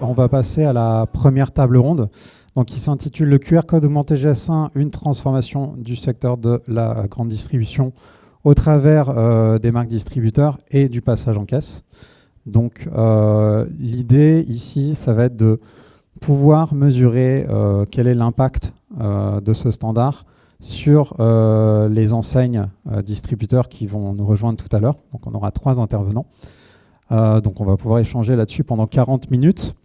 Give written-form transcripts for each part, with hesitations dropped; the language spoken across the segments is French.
on va passer à la première table ronde, donc, qui s'intitule le QR code augmenté GS1, une transformation du secteur de la grande distribution au travers des marques distributeurs et du passage en caisse. Donc l'idée ici, ça va être de pouvoir mesurer quel est l'impact de ce standard sur les enseignes distributeurs qui vont nous rejoindre tout à l'heure. Donc on aura 3 intervenants. Donc on va pouvoir échanger là-dessus pendant 40 minutes,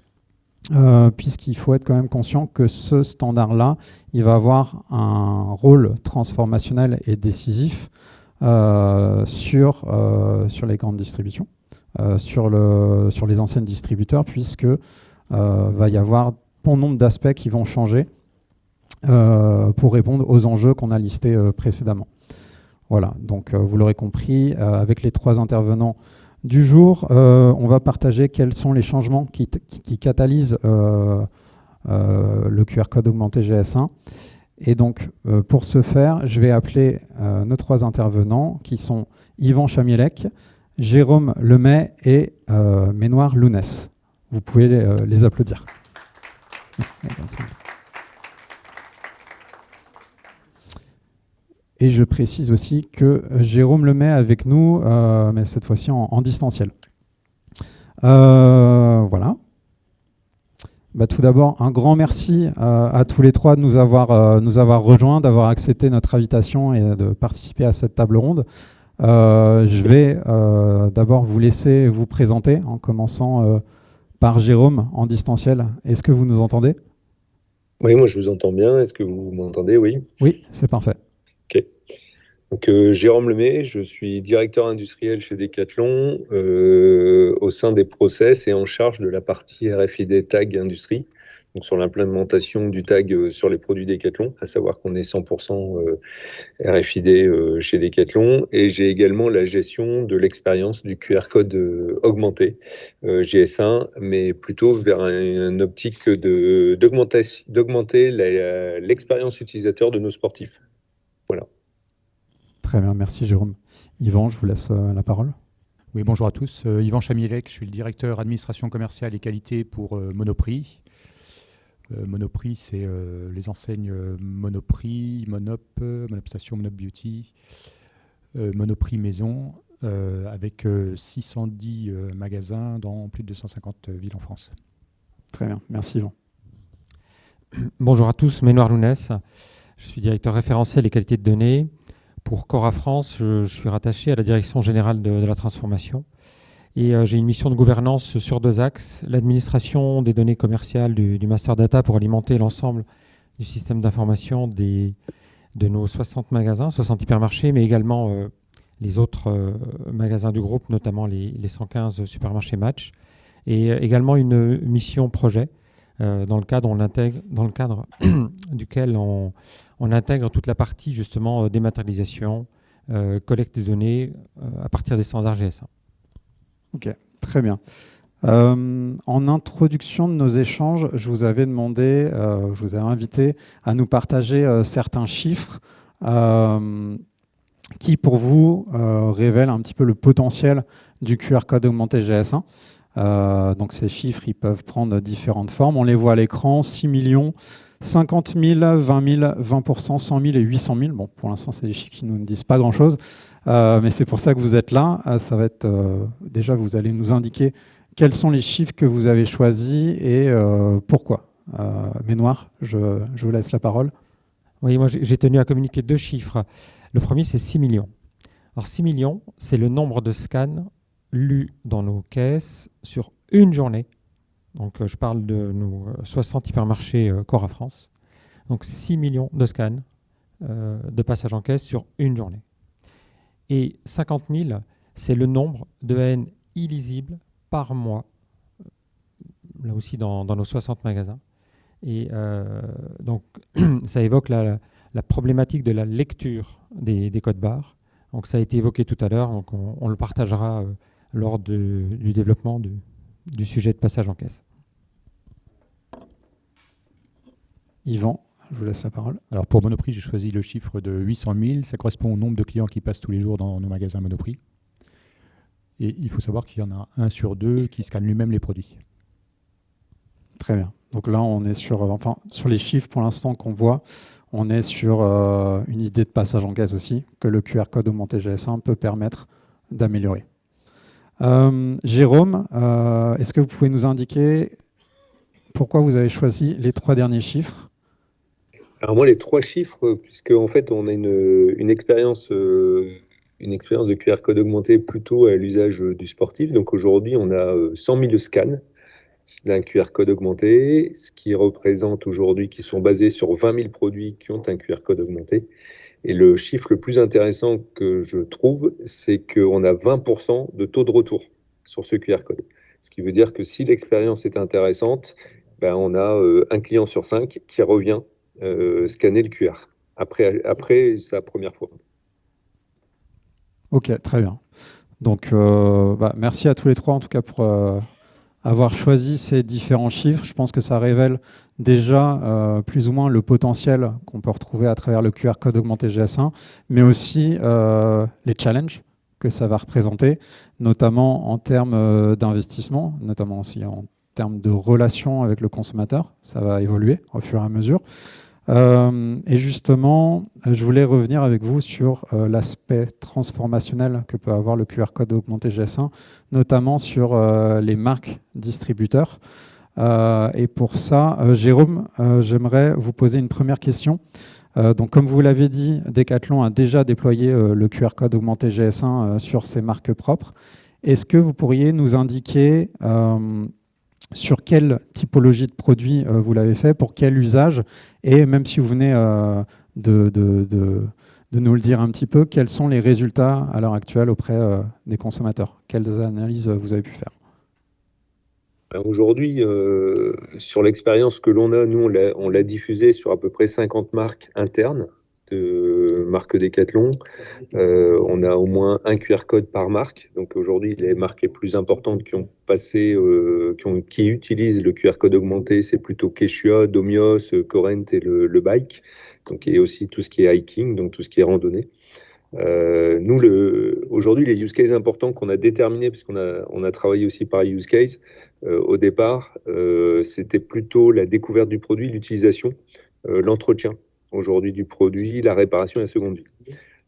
puisqu'il faut être quand même conscient que ce standard-là, il va avoir un rôle transformationnel et décisif sur les grandes distributions, sur les enseignes distributeurs, puisque va y avoir bon nombre d'aspects qui vont changer pour répondre aux enjeux qu'on a listés précédemment. Voilà, donc vous l'aurez compris, avec les 3 intervenants du jour, on va partager quels sont les changements qui catalysent le QR code augmenté GS1. Et donc, pour ce faire, je vais appeler nos 3 intervenants, qui sont Yvan Chamielec, Jérôme Lemay et Ménoir Lounès. Vous pouvez les applaudir. Et je précise aussi que Jérôme Lemay est avec nous, mais cette fois-ci en distanciel. Voilà. Bah, tout d'abord, un grand merci à tous les 3 de nous avoir rejoints, d'avoir accepté notre invitation et de participer à cette table ronde. Je vais d'abord vous laisser vous présenter en commençant par Jérôme en distanciel. Est-ce que vous nous entendez ? Oui, moi je vous entends bien. Est-ce que vous m'entendez ? Oui. Oui, c'est parfait. Ok. Donc Jérôme Lemay, je suis directeur industriel chez Decathlon au sein des process et en charge de la partie RFID Tag Industrie, donc sur l'implémentation du tag sur les produits Decathlon, à savoir qu'on est 100% RFID chez Decathlon, et j'ai également la gestion de l'expérience du QR code augmenté GS1, mais plutôt vers une optique d'augmenter l'expérience utilisateur de nos sportifs. Voilà. Très bien, merci Jérôme. Yvan, je vous laisse la parole. Oui, bonjour à tous. Yvan Chamielec, je suis le directeur administration commerciale et qualité pour Monoprix. Monoprix, c'est les enseignes Monoprix, Monop, Monop Station, Monop Beauty, Monoprix Maison, avec 610 magasins dans plus de 250 villes en France. Très bien, merci Yvan. Bonjour à tous, Ménoir Lounès. Je suis directeur référentiel et qualité de données. Pour Cora France, je suis rattaché à la direction générale de la transformation. Et j'ai une mission de gouvernance sur 2 axes. L'administration des données commerciales du master data pour alimenter l'ensemble du système d'information de nos 60 magasins, 60 hypermarchés, mais également les autres magasins du groupe, notamment les 115 supermarchés Match. Et également une mission projet dans le cadre duquel on intègre toute la partie justement dématérialisation, collecte des données à partir des standards GS1. Ok, très bien. En introduction de nos échanges, je vous avais demandé, je vous avais invité à nous partager certains chiffres qui, pour vous, révèlent un petit peu le potentiel du QR code augmenté GS1. Donc ces chiffres, ils peuvent prendre différentes formes. On les voit à l'écran, 6 millions, 50 000, 20 000, 20%, 100 000 et 800 000. Bon, pour l'instant, c'est des chiffres qui ne nous disent pas grand-chose, mais c'est pour ça que vous êtes là. Ça va être, déjà, vous allez nous indiquer quels sont les chiffres que vous avez choisis et pourquoi. Ménoir, je vous laisse la parole. Oui, moi j'ai tenu à communiquer 2 chiffres. Le premier, c'est 6 millions. Alors 6 millions, c'est le nombre de scans lus dans nos caisses sur une journée. Donc je parle de nos 60 hypermarchés Cora France. Donc 6 millions de scans de passage en caisse sur une journée. Et 50 000, c'est le nombre de haines illisibles par mois, là aussi dans nos 60 magasins. Et donc ça évoque la problématique de la lecture des codes barres. Donc ça a été évoqué tout à l'heure, donc on le partagera lors du développement du sujet de passage en caisse. Yvan, je vous laisse la parole. Alors pour Monoprix, j'ai choisi le chiffre de 800 000. Ça correspond au nombre de clients qui passent tous les jours dans nos magasins Monoprix. Et il faut savoir qu'il y en a 1 sur 2 qui scanne lui-même les produits. Très bien. Donc là, on est sur les chiffres pour l'instant qu'on voit, on est sur une idée de passage en caisse aussi, que le QR code augmenté GS1 peut permettre d'améliorer. Jérôme, est-ce que vous pouvez nous indiquer pourquoi vous avez choisi les 3 derniers chiffres? Alors moi, les 3 chiffres, puisque en fait, on a une expérience de QR code augmenté plutôt à l'usage du sportif. Donc aujourd'hui, on a 100 000 scans d'un QR code augmenté, ce qui représente aujourd'hui, qui sont basés sur 20 000 produits qui ont un QR code augmenté. Et le chiffre le plus intéressant que je trouve, c'est qu'on a 20% de taux de retour sur ce QR code. Ce qui veut dire que si l'expérience est intéressante, ben on a un client sur 5 qui revient scanner le QR après sa première fois. Ok, très bien. Donc, merci à tous les 3 en tout cas pour avoir choisi ces différents chiffres. Je pense que ça révèle déjà plus ou moins le potentiel qu'on peut retrouver à travers le QR code augmenté GS1, mais aussi les challenges que ça va représenter, notamment en termes d'investissement, notamment aussi en termes de relation avec le consommateur. Ça va évoluer au fur et à mesure. Et justement, je voulais revenir avec vous sur l'aspect transformationnel que peut avoir le QR code augmenté GS1, notamment sur les marques distributeurs. Et pour ça, Jérôme, j'aimerais vous poser une première question. Donc, comme vous l'avez dit, Decathlon a déjà déployé le QR code augmenté GS1 sur ses marques propres. Est-ce que vous pourriez nous indiquer sur quelle typologie de produit vous l'avez fait, pour quel usage, et même si vous venez de nous le dire un petit peu, quels sont les résultats à l'heure actuelle auprès des consommateurs? Quelles analyses vous avez pu faire? Aujourd'hui, sur l'expérience que l'on a, nous, on l'a diffusé sur à peu près 50 marques internes de marques Decathlon. On a au moins un QR code par marque. Donc aujourd'hui, les marques les plus importantes qui ont passé, qui utilisent le QR code augmenté, c'est plutôt Quechua, Domios, Corent et le Bike. Donc et aussi tout ce qui est hiking, donc tout ce qui est randonnée. Nous, aujourd'hui, les use cases importants qu'on a déterminés, parce qu'on a travaillé aussi par use case, au départ, c'était plutôt la découverte du produit, l'utilisation, l'entretien aujourd'hui du produit, la réparation et la seconde vie.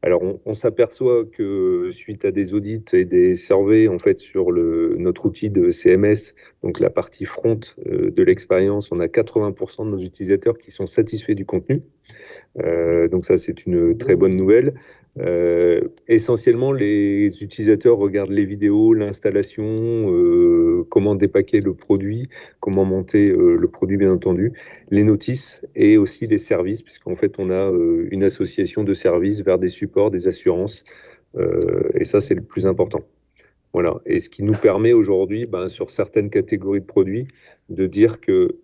Alors, on s'aperçoit que suite à des audits et des surveys en fait sur notre outil de CMS, donc la partie front de l'expérience, on a 80% de nos utilisateurs qui sont satisfaits du contenu. Donc ça, c'est une très bonne nouvelle. Essentiellement, les utilisateurs regardent les vidéos, l'installation, comment dépacker le produit, comment monter le produit, bien entendu, les notices et aussi les services, puisqu'en fait, on a une association de services vers des supports, des assurances, et ça, c'est le plus important. Voilà. Et ce qui nous permet aujourd'hui, sur certaines catégories de produits, de dire que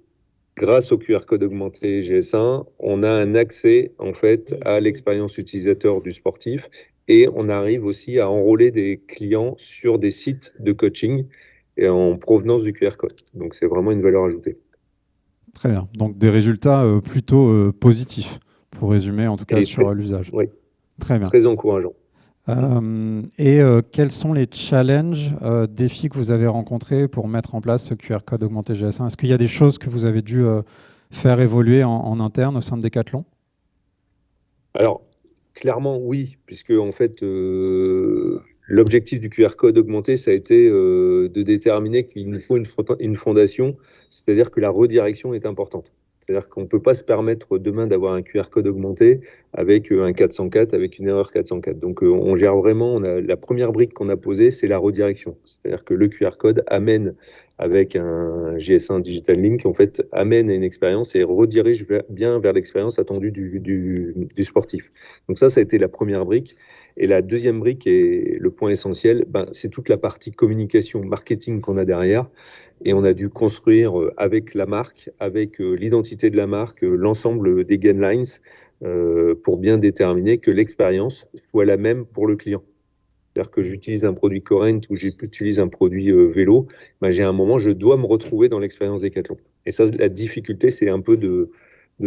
grâce au QR code augmenté GS1, on a un accès en fait à l'expérience utilisateur du sportif et on arrive aussi à enrôler des clients sur des sites de coaching et en provenance du QR code. Donc c'est vraiment une valeur ajoutée. Très bien. Donc des résultats plutôt positifs, pour résumer en tout cas sur l'usage. Oui. Très bien. Très encourageant. Quels sont les challenges, défis que vous avez rencontrés pour mettre en place ce QR code augmenté GS1? Est-ce qu'il y a des choses que vous avez dû faire évoluer en interne au sein de Decathlon? Alors, clairement, oui, puisque en fait, l'objectif du QR code augmenté, ça a été de déterminer qu'il nous faut une fondation, c'est-à-dire que la redirection est importante. C'est-à-dire qu'on ne peut pas se permettre demain d'avoir un QR code augmenté avec un 404, avec une erreur 404. Donc on gère vraiment, la première brique qu'on a posée, c'est la redirection. C'est-à-dire que le QR code amène avec un GS1 Digital Link, en fait, amène à une expérience et redirige bien vers l'expérience attendue du sportif. Donc ça a été la première brique. Et la deuxième brique, et le point essentiel, c'est toute la partie communication, marketing qu'on a derrière. Et on a dû construire avec la marque, avec l'identité de la marque, l'ensemble des guidelines pour bien déterminer que l'expérience soit la même pour le client. C'est-à-dire que j'utilise un produit Corent ou j'utilise un produit vélo, j'ai un moment, je dois me retrouver dans l'expérience Decathlon. Et ça, la difficulté, c'est un peu de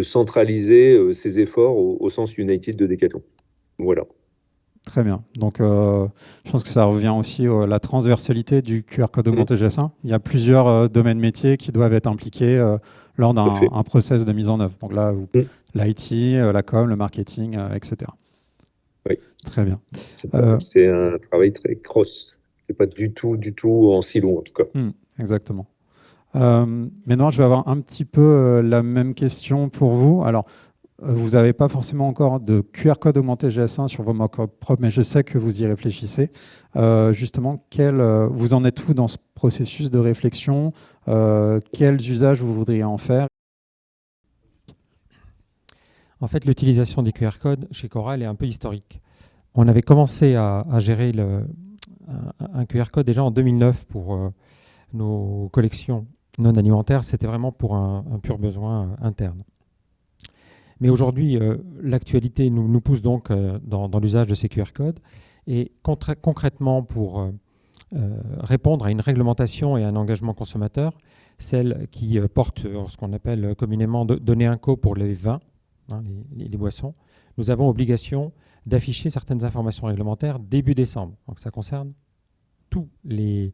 centraliser ces efforts au sens United de Decathlon. Voilà. Très bien. Donc, je pense que ça revient aussi à la transversalité du QR code augmenté GS1. Il y a plusieurs domaines métiers qui doivent être impliqués lors d'un process de mise en œuvre. Donc là, l'IT, la com, le marketing, etc. Oui. Très bien. C'est un travail très cross. C'est pas du tout en silo, en tout cas. Exactement. Maintenant, je vais avoir un petit peu la même question pour vous. Alors, vous n'avez pas forcément encore de QR code augmenté GS1 sur vos mock-up propres, mais je sais que vous y réfléchissez. Justement, vous en êtes où dans ce processus de réflexion? Quels usages vous voudriez en faire? En fait, l'utilisation des QR codes chez Coral est un peu historique. On avait commencé à gérer un QR code déjà en 2009 pour nos collections non alimentaires. C'était vraiment pour un pur besoin interne. Mais aujourd'hui, l'actualité nous pousse donc dans l'usage de ces QR codes. Et concrètement, pour répondre à une réglementation et à un engagement consommateur, celle qui porte sur ce qu'on appelle communément donner un co pour les vins, les boissons, nous avons obligation d'afficher certaines informations réglementaires début décembre. Donc ça concerne tous les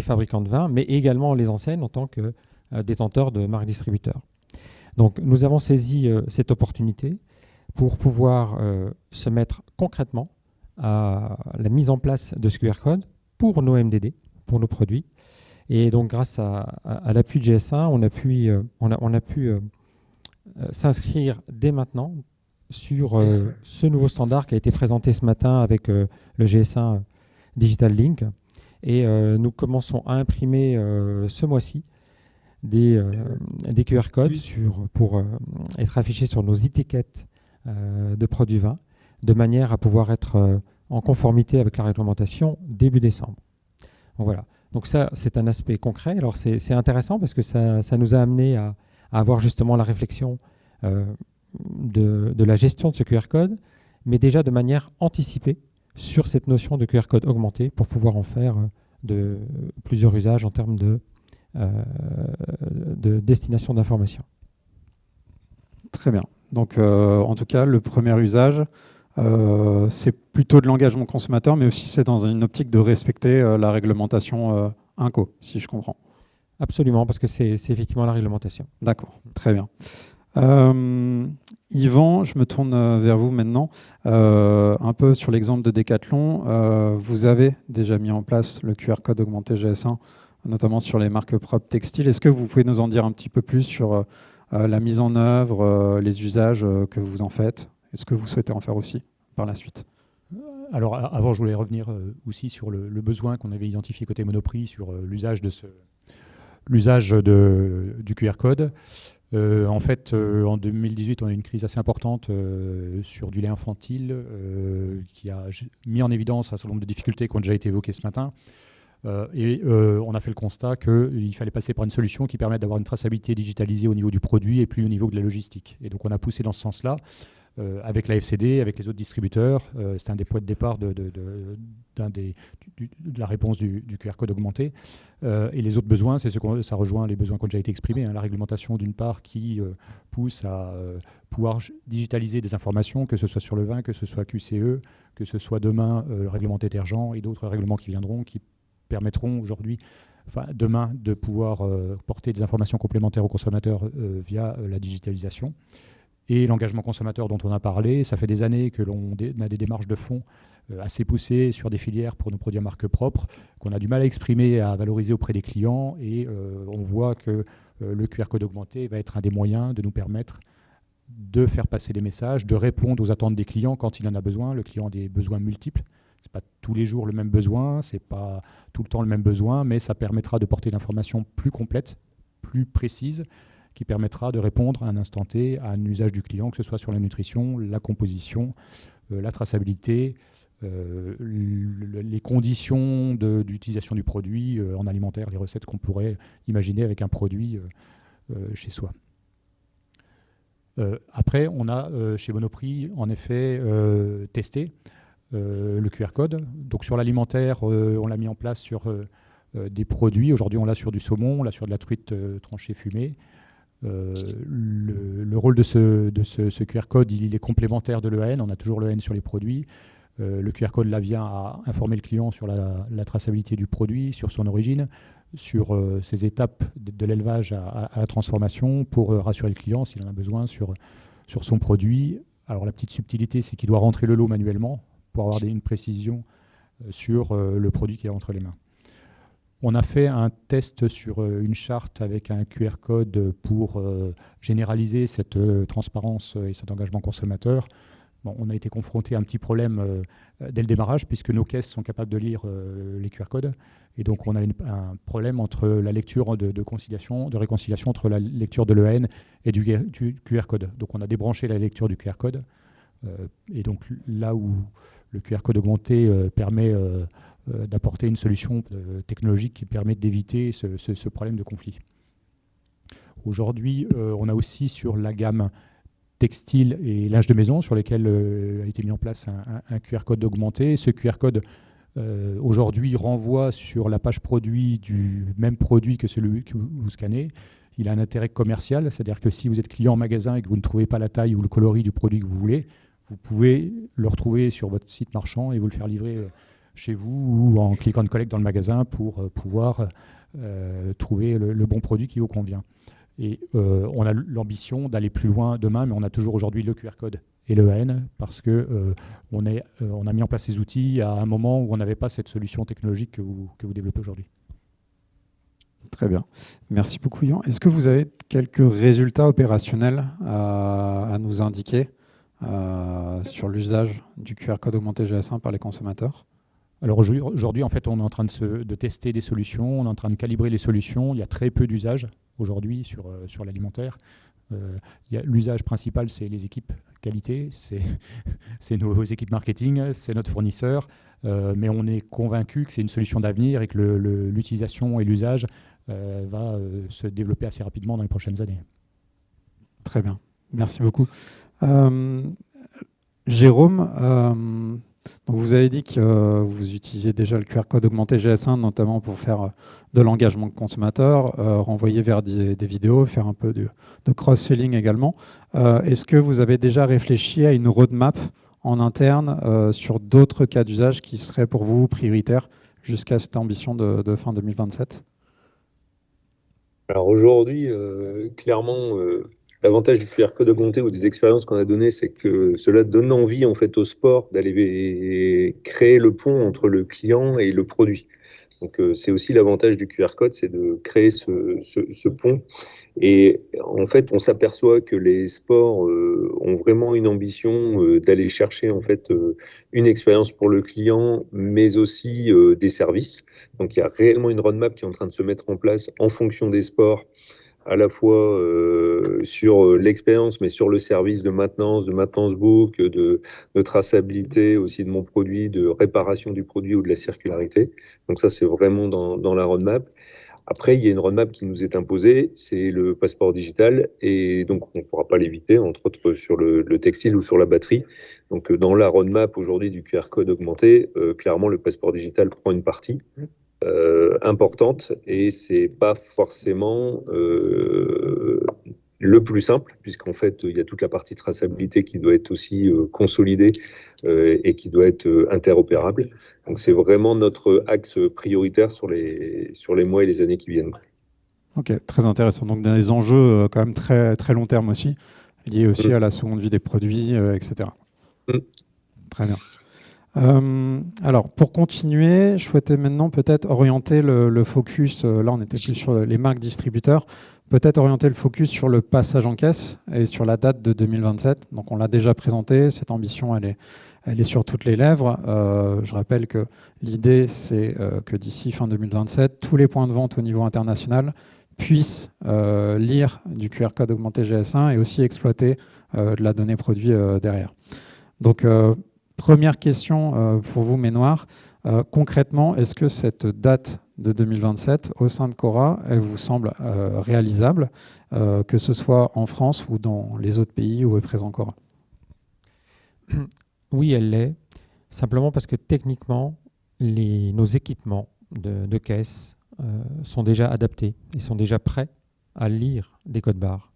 fabricants de vins, mais également les enseignes en tant que détenteurs de marques distributeurs. Donc nous avons saisi cette opportunité pour pouvoir se mettre concrètement à la mise en place de ce QR code pour nos MDD, pour nos produits. Et donc grâce à l'appui de GS1, on a pu s'inscrire dès maintenant sur ce nouveau standard qui a été présenté ce matin avec le GS1 Digital Link. Et nous commençons à imprimer ce mois-ci des QR codes pour être affichés sur nos étiquettes de produits vins, de manière à pouvoir être en conformité avec la réglementation début décembre. Donc voilà. Donc ça, c'est un aspect concret. Alors c'est intéressant parce que ça nous a amené à avoir justement la réflexion de la gestion de ce QR code, mais déjà de manière anticipée sur cette notion de QR code augmenté pour pouvoir en faire de plusieurs usages en termes de destination d'information. Très bien. Donc, en tout cas, le premier usage, c'est plutôt de l'engagement consommateur, mais aussi c'est dans une optique de respecter la réglementation INCO, si je comprends. Absolument, parce que c'est effectivement la réglementation. D'accord, très bien. Yvan, je me tourne vers vous maintenant. Un peu sur l'exemple de Decathlon, vous avez déjà mis en place le QR code augmenté GS1, notamment sur les marques propres textiles. Est-ce que vous pouvez nous en dire un petit peu plus sur la mise en œuvre, les usages que vous en faites? Est-ce que vous souhaitez en faire aussi par la suite? Alors avant, je voulais revenir aussi sur le besoin qu'on avait identifié côté Monoprix sur l'usage du QR code. En fait, en 2018, on a eu une crise assez importante sur du lait infantile qui a mis en évidence un certain nombre de difficultés qui ont déjà été évoquées ce matin. On a fait le constat qu'il fallait passer par une solution qui permette d'avoir une traçabilité digitalisée au niveau du produit et plus au niveau de la logistique. Et donc on a poussé dans ce sens-là avec la FCD, avec les autres distributeurs. C'était un des points de départ de la réponse du QR code augmenté. Et les autres besoins, ça rejoint les besoins qui ont déjà été exprimés. La réglementation d'une part qui pousse à pouvoir digitaliser des informations, que ce soit sur le vin, que ce soit QCE, que ce soit demain le règlement détergent et d'autres règlements qui viendront, qui permettront demain de pouvoir porter des informations complémentaires aux consommateurs via la digitalisation. Et l'engagement consommateur dont on a parlé, ça fait des années que l'on a des démarches de fond assez poussées sur des filières pour nos produits à marque propre, qu'on a du mal à exprimer, à valoriser auprès des clients. Et on voit que le QR code augmenté va être un des moyens de nous permettre de faire passer des messages, de répondre aux attentes des clients quand il en a besoin. Le client a des besoins multiples. Ce n'est pas tous les jours le même besoin, ce n'est pas tout le temps le même besoin, mais ça permettra de porter une information plus complète, plus précise, qui permettra de répondre à un instant T à un usage du client, que ce soit sur la nutrition, la composition, la traçabilité, les conditions d'utilisation du produit en alimentaire, les recettes qu'on pourrait imaginer avec un produit chez soi. Après, on a chez Monoprix, en effet, testé le QR code. Donc sur l'alimentaire, on l'a mis en place sur des produits. Aujourd'hui, on l'a sur du saumon, on l'a sur de la truite tranchée fumée. Le rôle de ce QR code, il est complémentaire de l'EAN. On a toujours l'EAN sur les produits. Le QR code là vient à informer le client sur la traçabilité du produit, sur son origine, sur ses étapes de l'élevage à la transformation pour rassurer le client s'il en a besoin sur son produit. Alors la petite subtilité, c'est qu'il doit rentrer le lot manuellement pour avoir une précision sur le produit qu'il a entre les mains. On a fait un test sur une charte avec un QR code pour généraliser cette transparence et cet engagement consommateur. Bon, on a été confronté à un petit problème dès le démarrage, puisque nos caisses sont capables de lire les QR codes. Et donc, on a un problème entre la lecture de réconciliation entre la lecture de l'EAN et du QR code. Donc, on a débranché la lecture du QR code. Et donc, là où le QR code augmenté permet d'apporter une solution technologique qui permet d'éviter ce problème de conflit. Aujourd'hui, on a aussi sur la gamme textile et linge de maison sur lesquels a été mis en place un QR code augmenté. Ce QR code aujourd'hui renvoie sur la page produit du même produit que celui que vous scannez. Il a un intérêt commercial, c'est-à-dire que si vous êtes client en magasin et que vous ne trouvez pas la taille ou le coloris du produit que vous voulez, vous pouvez le retrouver sur votre site marchand et vous le faire livrer chez vous ou en click and collect dans le magasin pour pouvoir trouver le bon produit qui vous convient. Et on a l'ambition d'aller plus loin demain, mais on a toujours aujourd'hui le QR code et l'EAN parce qu'on a mis en place ces outils à un moment où on n'avait pas cette solution technologique que vous développez aujourd'hui. Très bien. Merci beaucoup, Yann. Est-ce que vous avez quelques résultats opérationnels à nous indiquer sur l'usage du QR code augmenté GS1 par les consommateurs ? Alors aujourd'hui, en fait, on est en train de tester des solutions, on est en train de calibrer les solutions. Il y a très peu d'usages aujourd'hui sur l'alimentaire. L'usage principal, c'est les équipes qualité, c'est nos équipes marketing, c'est notre fournisseur. Mais on est convaincu que c'est une solution d'avenir et que l'utilisation et l'usage va se développer assez rapidement dans les prochaines années. Très bien. Merci beaucoup. Jérôme, donc vous avez dit que vous utilisiez déjà le QR code augmenté GS1, notamment pour faire de l'engagement consommateur, renvoyer vers des vidéos, faire un peu de cross-selling également. Est-ce que vous avez déjà réfléchi à une roadmap en interne sur d'autres cas d'usage qui seraient pour vous prioritaires jusqu'à cette ambition de fin 2027 ? Alors aujourd'hui, clairement, l'avantage du QR code augmenté ou des expériences qu'on a données, c'est que cela donne envie en fait au sport d'aller créer le pont entre le client et le produit. Donc c'est aussi l'avantage du QR code, c'est de créer ce pont. Et en fait, on s'aperçoit que les sports ont vraiment une ambition d'aller chercher en fait une expérience pour le client, mais aussi des services. Donc il y a réellement une roadmap qui est en train de se mettre en place en fonction des sports, à la fois sur l'expérience, mais sur le service de maintenance book, de traçabilité aussi de mon produit, de réparation du produit ou de la circularité. Donc ça, c'est vraiment dans la roadmap. Après, il y a une roadmap qui nous est imposée, c'est le passeport digital, et donc on ne pourra pas l'éviter, entre autres sur le textile ou sur la batterie. Donc dans la roadmap aujourd'hui du QR code augmenté, clairement le passeport digital prend une partie importante, et c'est pas forcément le plus simple, puisqu'en fait il y a toute la partie traçabilité qui doit être aussi consolidée et qui doit être interopérable. Donc c'est vraiment notre axe prioritaire sur les mois et les années qui viennent. Ok, très intéressant. Donc des enjeux quand même très, très long terme aussi, liés aussi à la seconde vie des produits, etc. Très bien. Alors, pour continuer, je souhaitais maintenant peut-être orienter le focus, là on était plus sur les marques distributeurs, peut-être orienter le focus sur le passage en caisse et sur la date de 2027. Donc on l'a déjà présenté, cette ambition elle est sur toutes les lèvres. Je rappelle que l'idée c'est que d'ici fin 2027, tous les points de vente au niveau international puissent lire du QR code augmenté GS1 et aussi exploiter de la donnée produit derrière. Donc première question pour vous, Ménoir. Concrètement, est-ce que cette date de 2027 au sein de Cora, elle vous semble réalisable, que ce soit en France ou dans les autres pays où est présent Cora ? Oui, elle l'est. Simplement parce que techniquement, nos équipements de caisse sont déjà adaptés et sont déjà prêts à lire des codes barres.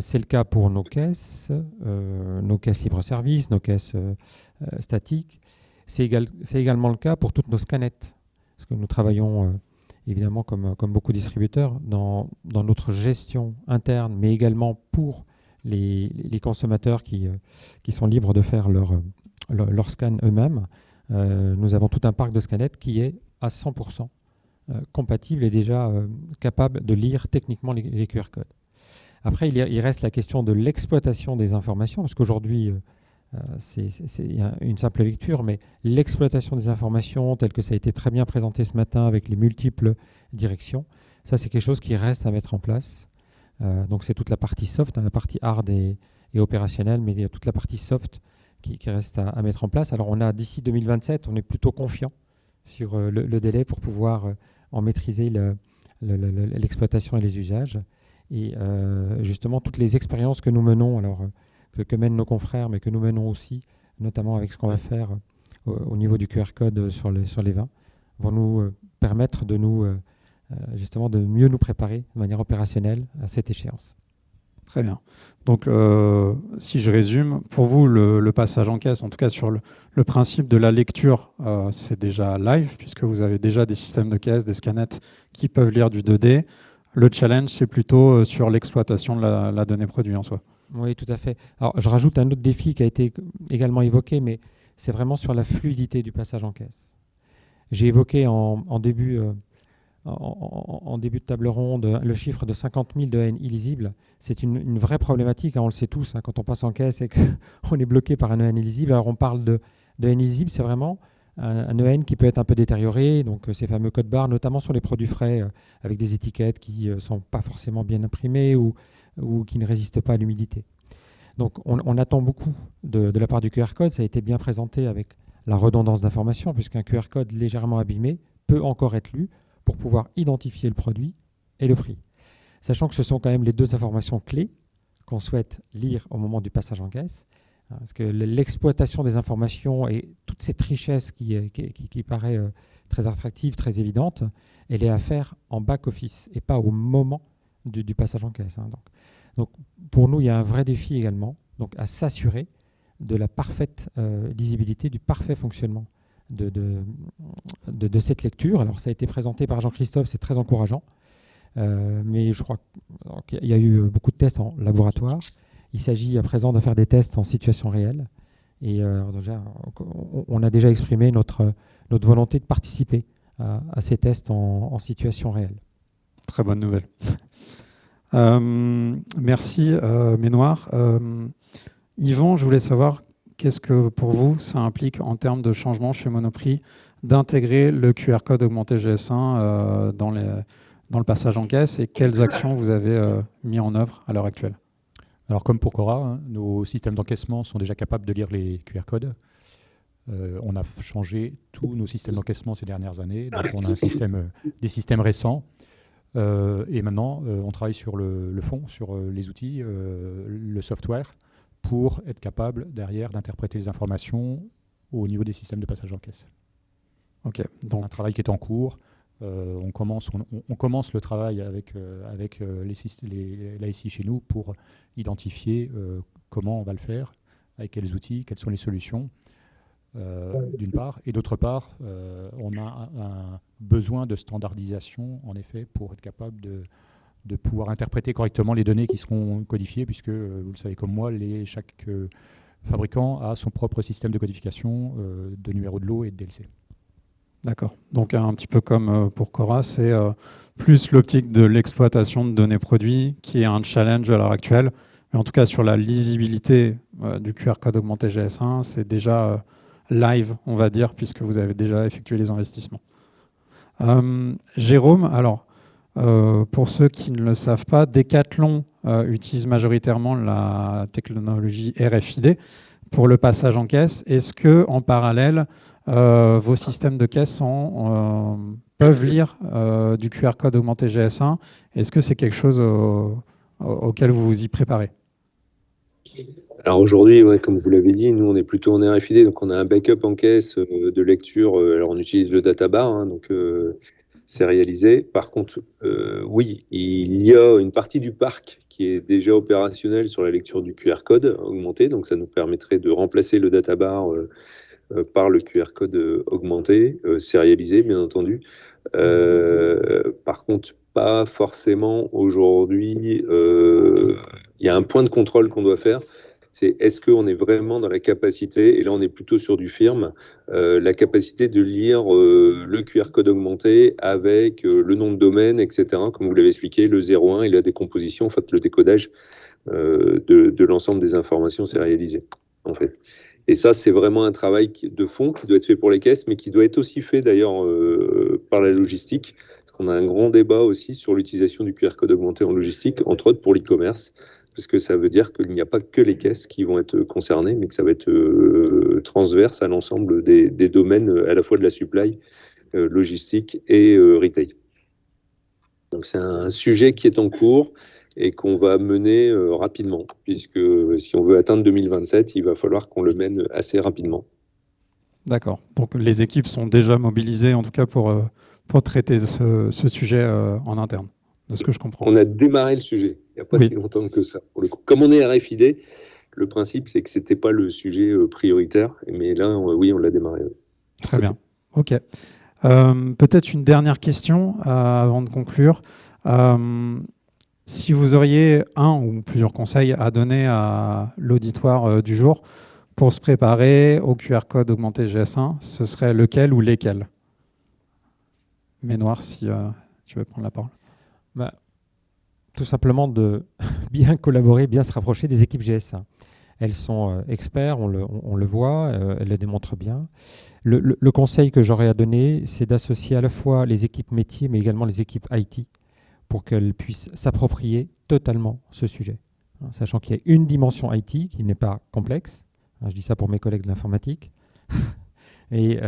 C'est le cas pour nos caisses libre-service, nos caisses statiques. C'est également le cas pour toutes nos scanettes, parce que nous travaillons évidemment comme beaucoup de distributeurs dans notre gestion interne, mais également pour les consommateurs qui sont libres de faire leur scan eux-mêmes. Nous avons tout un parc de scanettes qui est à 100% compatible et déjà capable de lire techniquement les QR codes. Après, il reste la question de l'exploitation des informations, parce qu'aujourd'hui, c'est une simple lecture, mais l'exploitation des informations, telle que ça a été très bien présenté ce matin avec les multiples directions, ça c'est quelque chose qui reste à mettre en place. Donc c'est toute la partie soft, la partie hard et opérationnelle, mais il y a toute la partie soft qui reste à mettre en place. Alors on a d'ici 2027, on est plutôt confiant sur le délai pour pouvoir en maîtriser l'exploitation et les usages. Et justement, toutes les expériences que nous menons, que mènent nos confrères, mais que nous menons aussi, notamment avec ce qu'on va faire au niveau du QR code sur les vins, vont nous permettre justement de mieux nous préparer de manière opérationnelle à cette échéance. Très bien. Donc, si je résume, pour vous, le passage en caisse, en tout cas sur le principe de la lecture, c'est déjà live, puisque vous avez déjà des systèmes de caisse, des scanettes qui peuvent lire du 2D. Le challenge, c'est plutôt sur l'exploitation de la donnée produit en soi. Oui, tout à fait. Alors, je rajoute un autre défi qui a été également évoqué, mais c'est vraiment sur la fluidité du passage en caisse. J'ai évoqué en début de table ronde le chiffre de 50 000 de EN illisibles. C'est une vraie problématique, on le sait tous, quand on passe en caisse et qu'on est bloqué par un EN illisible. Alors, on parle de EN illisible, c'est vraiment un EN qui peut être un peu détérioré, donc ces fameux codes barres, notamment sur les produits frais, avec des étiquettes qui ne sont pas forcément bien imprimées ou qui ne résistent pas à l'humidité. Donc on attend beaucoup de la part du QR code. Ça a été bien présenté avec la redondance d'information, puisqu'un QR code légèrement abîmé peut encore être lu pour pouvoir identifier le produit et le prix. Sachant que ce sont quand même les deux informations clés qu'on souhaite lire au moment du passage en caisse. Parce que l'exploitation des informations et toute cette richesse qui paraît très attractive, très évidente, elle est à faire en back-office et pas au moment du passage en caisse. Donc, pour nous, il y a un vrai défi également à s'assurer de la parfaite lisibilité, du parfait fonctionnement de cette lecture. Alors, ça a été présenté par Jean-Christophe, c'est très encourageant. Mais je crois qu'il y a eu beaucoup de tests en laboratoire. Il s'agit à présent de faire des tests en situation réelle. Et on a déjà exprimé notre volonté de participer à ces tests en situation réelle. Très bonne nouvelle. Merci, Ménoir. Yvan, je voulais savoir, qu'est-ce que pour vous, ça implique en termes de changement chez Monoprix d'intégrer le QR code augmenté GS1 dans le passage en caisse, et quelles actions vous avez mis en œuvre à l'heure actuelle? Alors, comme pour Cora, nos systèmes d'encaissement sont déjà capables de lire les QR codes. On a changé tous nos systèmes d'encaissement ces dernières années. Donc, on a des systèmes récents. Et maintenant, on travaille sur le fond, sur les outils, le software, pour être capable, derrière, d'interpréter les informations au niveau des systèmes de passage en caisse. Ok. Donc, un travail qui est en cours. On commence le travail avec l'ASI chez nous pour identifier comment on va le faire, avec quels outils, quelles sont les solutions, d'une part. Et d'autre part, on a un besoin de standardisation, en effet, pour être capable de pouvoir interpréter correctement les données qui seront codifiées, puisque, vous le savez comme moi, chaque fabricant a son propre système de codification de numéro de lot et de DLC. D'accord. Donc un petit peu comme pour Cora, c'est plus l'optique de l'exploitation de données produits qui est un challenge à l'heure actuelle. Mais en tout cas, sur la lisibilité du QR code augmenté GS1, c'est déjà live, on va dire, puisque vous avez déjà effectué les investissements. Jérôme, alors, pour ceux qui ne le savent pas, Decathlon utilise majoritairement la technologie RFID pour le passage en caisse. Est-ce que, en parallèle, vos systèmes de caisse peuvent lire du QR code augmenté GS1? Est-ce que c'est quelque chose auquel vous vous y préparez? Alors aujourd'hui, comme vous l'avez dit, nous on est plutôt en RFID, donc on a un backup en caisse de lecture. Alors on utilise le databar, donc sérialisé. Par contre, oui, il y a une partie du parc qui est déjà opérationnelle sur la lecture du QR code augmenté, donc ça nous permettrait de remplacer le databar par le QR code augmenté, sérialisé bien entendu. Par contre, pas forcément aujourd'hui. Il y a un point de contrôle qu'on doit faire, c'est est-ce qu'on est vraiment dans la capacité, et là on est plutôt sur du firme, la capacité de lire le QR code augmenté avec le nom de domaine, etc. Comme vous l'avez expliqué, le 01 et la décomposition, en fait le décodage de l'ensemble des informations sérialisées, en fait. Et ça, c'est vraiment un travail de fond qui doit être fait pour les caisses, mais qui doit être aussi fait d'ailleurs par la logistique, parce qu'on a un grand débat aussi sur l'utilisation du QR code augmenté en logistique, entre autres pour l'e-commerce, parce que ça veut dire qu'il n'y a pas que les caisses qui vont être concernées, mais que ça va être transverse à l'ensemble des domaines, à la fois de la supply, logistique et retail. Donc c'est un sujet qui est en cours et qu'on va mener rapidement, puisque si on veut atteindre 2027, il va falloir qu'on le mène assez rapidement. D'accord. Donc les équipes sont déjà mobilisées, en tout cas pour traiter ce sujet en interne, de ce que je comprends. On a démarré le sujet, il n'y a pas si longtemps que ça. Pour le coup. Comme on est RFID, le principe, c'est que ce n'était pas le sujet prioritaire, mais là, oui, on l'a démarré. Très bien. OK. Peut-être une dernière question avant de conclure. Si vous auriez un ou plusieurs conseils à donner à l'auditoire du jour pour se préparer au QR code augmenté GS1, ce serait lequel ou lesquels? Ménoir, si tu veux prendre la parole. Tout simplement de bien collaborer, bien se rapprocher des équipes GS1. Elles sont experts, on le voit, elles le démontrent bien. Le conseil que j'aurais à donner, c'est d'associer à la fois les équipes métiers, mais également les équipes IT, pour qu'elles puissent s'approprier totalement ce sujet. Sachant qu'il y a une dimension IT qui n'est pas complexe, je dis ça pour mes collègues de l'informatique, et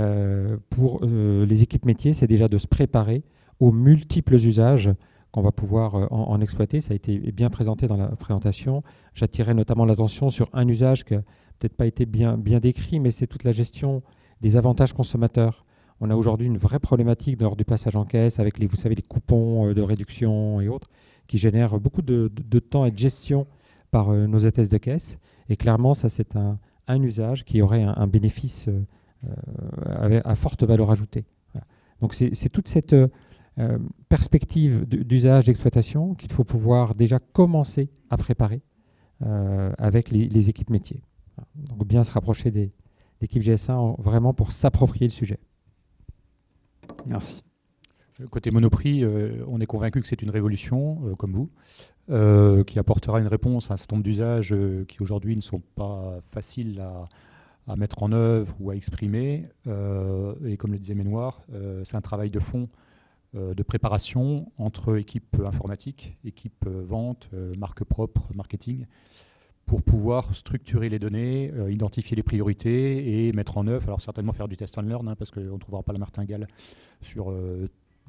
pour les équipes métiers, c'est déjà de se préparer aux multiples usages qu'on va pouvoir en exploiter. Ça a été bien présenté dans la présentation. J'attirais notamment l'attention sur un usage qui n'a peut-être pas été bien décrit, mais c'est toute la gestion des avantages consommateurs. On a aujourd'hui une vraie problématique lors du passage en caisse avec les coupons de réduction et autres qui génèrent beaucoup de temps et de gestion par nos hôtesses de caisse. Et clairement, ça, c'est un usage qui aurait un bénéfice à forte valeur ajoutée. Voilà. Donc, c'est toute cette perspective d'usage, d'exploitation qu'il faut pouvoir déjà commencer à préparer avec les équipes métiers. Voilà. Donc, bien se rapprocher des équipes GS1 vraiment pour s'approprier le sujet. Merci. Côté Monoprix, on est convaincu que c'est une révolution, comme vous, qui apportera une réponse à un certain nombre d'usages qui aujourd'hui ne sont pas faciles à mettre en œuvre ou à exprimer. Et comme le disait Ménoir, c'est un travail de fond de préparation entre équipe informatique, équipe vente, marque propre, marketing, pour pouvoir structurer les données, identifier les priorités et mettre en œuvre, alors certainement faire du test and learn, parce qu'on ne trouvera pas la martingale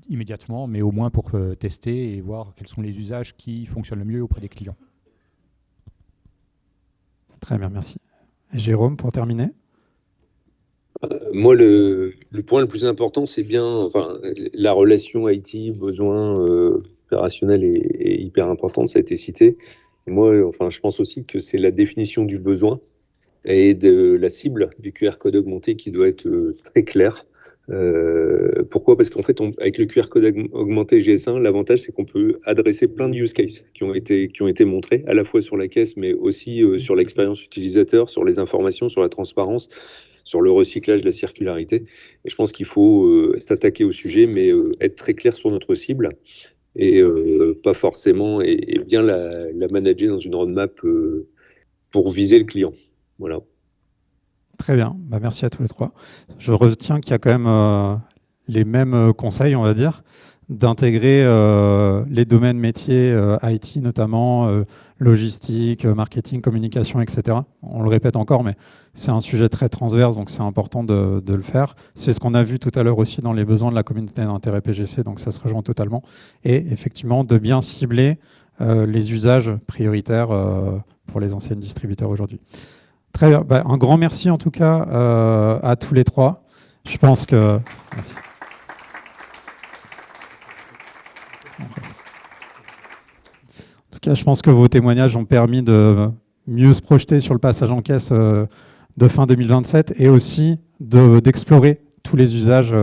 immédiatement, mais au moins pour tester et voir quels sont les usages qui fonctionnent le mieux auprès des clients. Très bien, merci. Et Jérôme, pour terminer? Moi, le point le plus important, c'est bien la relation IT, besoin opérationnel est hyper importante, ça a été cité. Et moi, je pense aussi que c'est la définition du besoin et de la cible du QR code augmenté qui doit être très claire. Pourquoi? Parce qu'en fait, avec le QR code augmenté GS1, l'avantage, c'est qu'on peut adresser plein de use cases qui ont été montrés, à la fois sur la caisse, mais aussi sur l'expérience utilisateur, sur les informations, sur la transparence, sur le recyclage, la circularité. Et je pense qu'il faut s'attaquer au sujet, mais être très clair sur notre cible et pas forcément, et bien la manager dans une roadmap pour viser le client. Voilà. Très bien, merci à tous les trois. Je retiens qu'il y a quand même les mêmes conseils, on va dire, d'intégrer les domaines métiers IT notamment, logistique, marketing, communication, etc. On le répète encore, mais c'est un sujet très transverse, donc c'est important de le faire. C'est ce qu'on a vu tout à l'heure aussi dans les besoins de la communauté d'intérêt PGC, donc ça se rejoint totalement. Et effectivement, de bien cibler les usages prioritaires pour les anciens distributeurs aujourd'hui. Très bien. Un grand merci en tout cas à tous les trois. Je pense que... Merci. cas, je pense que vos témoignages ont permis de mieux se projeter sur le passage en caisse de fin 2027 et aussi d'explorer tous les usages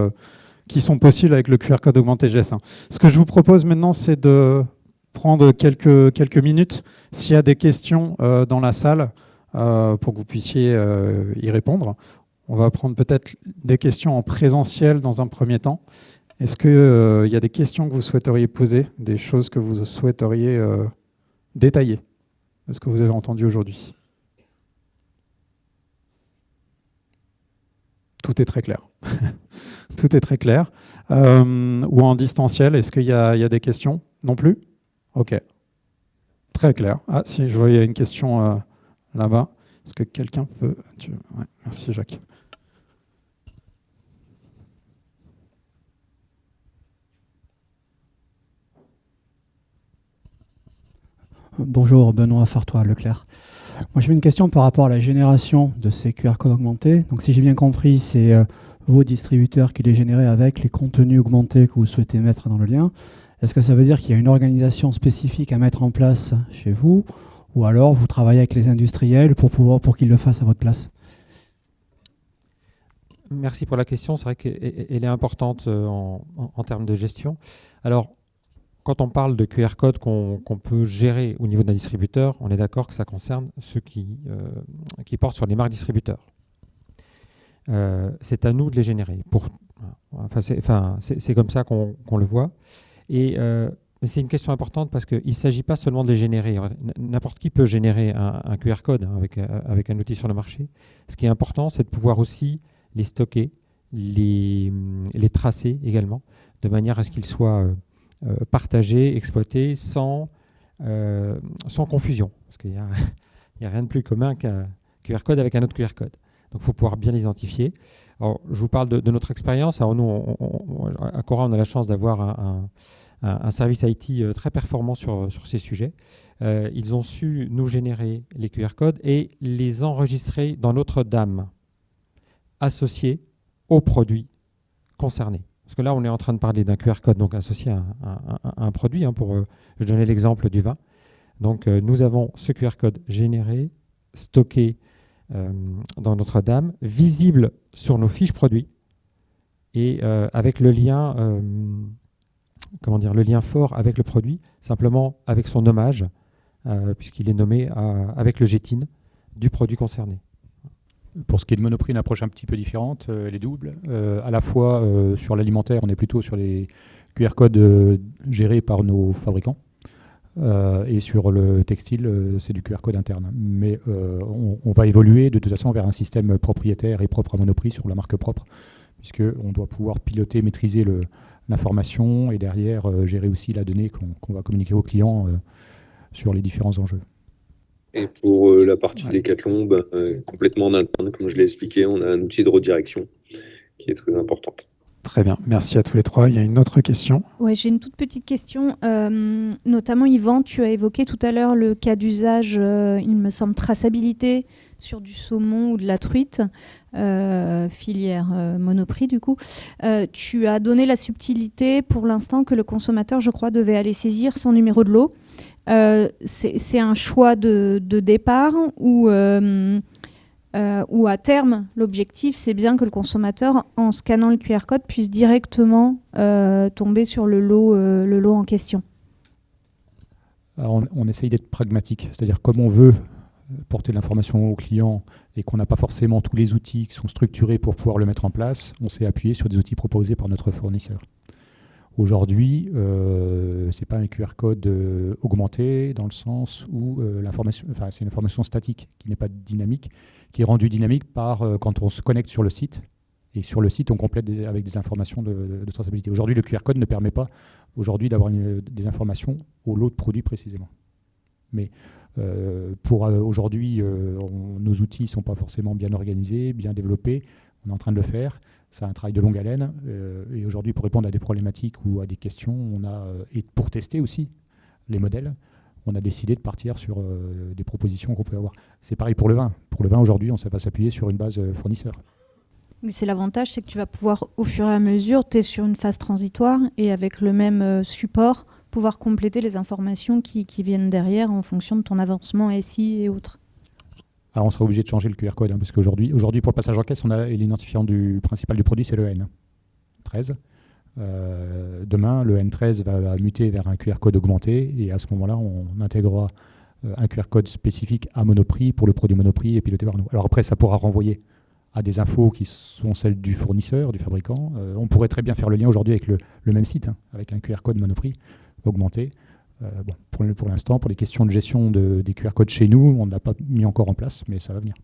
qui sont possibles avec le QR code augmenté GS1. Ce que je vous propose maintenant, c'est de prendre quelques minutes s'il y a des questions dans la salle pour que vous puissiez y répondre. On va prendre peut-être des questions en présentiel dans un premier temps. Est-ce qu'il y a des questions que vous souhaiteriez poser, des choses que vous souhaiteriez détailler de ce que vous avez entendu aujourd'hui? Tout est très clair. Tout est très clair. Ou en distanciel, est-ce qu'il y a des questions? Non plus? Ok. Très clair. Ah si, je vois il y a une question là-bas. Est-ce que quelqu'un peut... Ouais, merci Jacques. Bonjour, Benoît Fartois, Leclerc. Moi, j'avais une question par rapport à la génération de ces QR codes augmentés. Donc, si j'ai bien compris, c'est vos distributeurs qui les génèrent avec les contenus augmentés que vous souhaitez mettre dans le lien. Est-ce que ça veut dire qu'il y a une organisation spécifique à mettre en place chez vous, ou alors vous travaillez avec les industriels pour qu'ils le fassent à votre place? Merci pour la question. C'est vrai qu'elle est importante en termes de gestion. Alors, quand on parle de QR code qu'on peut gérer au niveau d'un distributeur, on est d'accord que ça concerne ceux qui portent sur les marques distributeurs. C'est à nous de les générer. C'est comme ça qu'on le voit. Et c'est une question importante parce qu'il ne s'agit pas seulement de les générer. N'importe qui peut générer un QR code avec un outil sur le marché. Ce qui est important, c'est de pouvoir aussi les stocker, les tracer également, de manière à ce qu'ils soient partagés, exploités sans confusion. Parce qu'il n'y a rien de plus commun qu'un QR code avec un autre QR code. Donc il faut pouvoir bien l'identifier. Alors, je vous parle de notre expérience. Alors nous, à Cora, on a la chance d'avoir un service IT très performant sur ces sujets. Ils ont su nous générer les QR codes et les enregistrer dans notre DAM, associés aux produits concernés. Parce que là, on est en train de parler d'un QR code donc associé à un produit. Je donnais l'exemple du vin. Donc, nous avons ce QR code généré, stocké dans notre DAM, visible sur nos fiches produits et avec le lien, le lien fort avec le produit, simplement avec son nommage, puisqu'il est nommé avec le GTIN du produit concerné. Pour ce qui est de Monoprix, une approche un petit peu différente, elle est double. À la fois sur l'alimentaire, on est plutôt sur les QR codes gérés par nos fabricants. Et sur le textile, c'est du QR code interne. Mais on va évoluer de toute façon vers un système propriétaire et propre à Monoprix sur la marque propre, puisqu'on doit pouvoir piloter, maîtriser l'information et derrière gérer aussi la donnée qu'on va communiquer aux clients sur les différents enjeux. Et pour la partie Decathlon, complètement en interne, comme je l'ai expliqué, on a un outil de redirection qui est très important. Très bien, merci à tous les trois. Il y a une autre question. Ouais, j'ai une toute petite question. Notamment, Yvan, tu as évoqué tout à l'heure le cas d'usage, il me semble, traçabilité sur du saumon ou de la truite, filière Monoprix du coup. Tu as donné la subtilité pour l'instant que le consommateur, je crois, devait aller saisir son numéro de lot. C'est un choix de départ ou à terme, l'objectif, c'est bien que le consommateur, en scannant le QR code, puisse directement tomber sur le lot en question. Alors on essaye d'être pragmatique, c'est-à-dire comme on veut porter l'information au client et qu'on n'a pas forcément tous les outils qui sont structurés pour pouvoir le mettre en place, on s'est appuyé sur des outils proposés par notre fournisseur. Aujourd'hui, ce n'est pas un QR code augmenté dans le sens où c'est une information statique qui n'est pas dynamique, qui est rendue dynamique par quand on se connecte sur le site. Et sur le site, on complète avec des informations de traçabilité. Aujourd'hui, le QR code ne permet pas d'avoir des informations au lot de produits précisément. Mais pour aujourd'hui, nos outils ne sont pas forcément bien organisés, bien développés. On est en train de le faire. C'est un travail de longue haleine. Et aujourd'hui, pour répondre à des problématiques ou à des questions, et pour tester aussi les modèles, on a décidé de partir sur des propositions qu'on peut avoir. C'est pareil pour le vin. Pour le vin, aujourd'hui, on va s'appuyer sur une base fournisseur. Mais c'est l'avantage, c'est que tu vas pouvoir, au fur et à mesure, tu es sur une phase transitoire et avec le même support, pouvoir compléter les informations qui viennent derrière en fonction de ton avancement SI et autres. Alors on sera obligé de changer le QR code, parce qu'aujourd'hui, pour le passage en caisse, on a l'identifiant principal du produit, c'est le N13. Demain, le N13 va muter vers un QR code augmenté, et à ce moment-là, on intégrera un QR code spécifique à Monoprix pour le produit Monoprix et piloté par nous. Alors après, ça pourra renvoyer à des infos qui sont celles du fournisseur, du fabricant. On pourrait très bien faire le lien aujourd'hui avec le même site, avec un QR code Monoprix augmenté. Pour l'instant, pour les questions de gestion des QR codes chez nous, on ne l'a pas mis encore en place, mais ça va venir.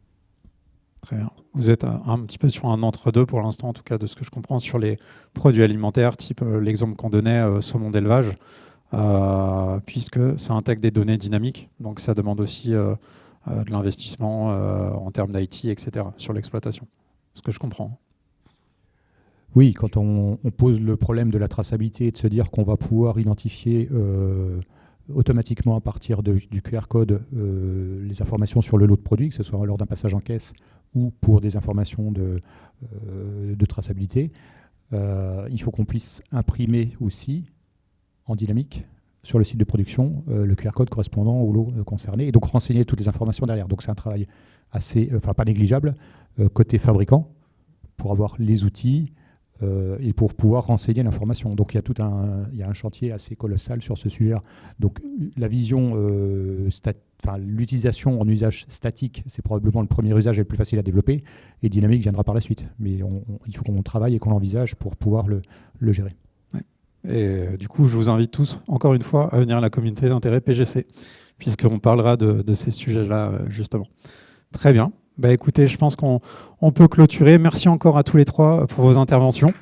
Très bien. Vous êtes un petit peu sur un entre-deux pour l'instant, en tout cas de ce que je comprends, sur les produits alimentaires, type l'exemple qu'on donnait, saumon d'élevage, puisque ça intègre des données dynamiques, donc ça demande aussi de l'investissement en termes d'IT, etc., sur l'exploitation, ce que je comprends. Oui, quand on pose le problème de la traçabilité et de se dire qu'on va pouvoir identifier automatiquement à partir du QR code les informations sur le lot de produits, que ce soit lors d'un passage en caisse ou pour des informations de traçabilité, il faut qu'on puisse imprimer aussi en dynamique sur le site de production le QR code correspondant au lot concerné et donc renseigner toutes les informations derrière. Donc c'est un travail pas négligeable côté fabricant pour avoir les outils et pour pouvoir renseigner l'information. Donc il y a un chantier assez colossal sur ce sujet-là. Donc la vision, l'utilisation en usage statique, c'est probablement le premier usage et le plus facile à développer, et dynamique viendra par la suite. Mais il faut qu'on travaille et qu'on l'envisage pour pouvoir le gérer. Ouais. Et du coup, je vous invite tous, encore une fois, à venir à la communauté d'intérêt PGC, puisqu'on parlera de ces sujets-là, justement. Très bien. Écoutez, je pense qu'on peut clôturer. Merci encore à tous les trois pour vos interventions.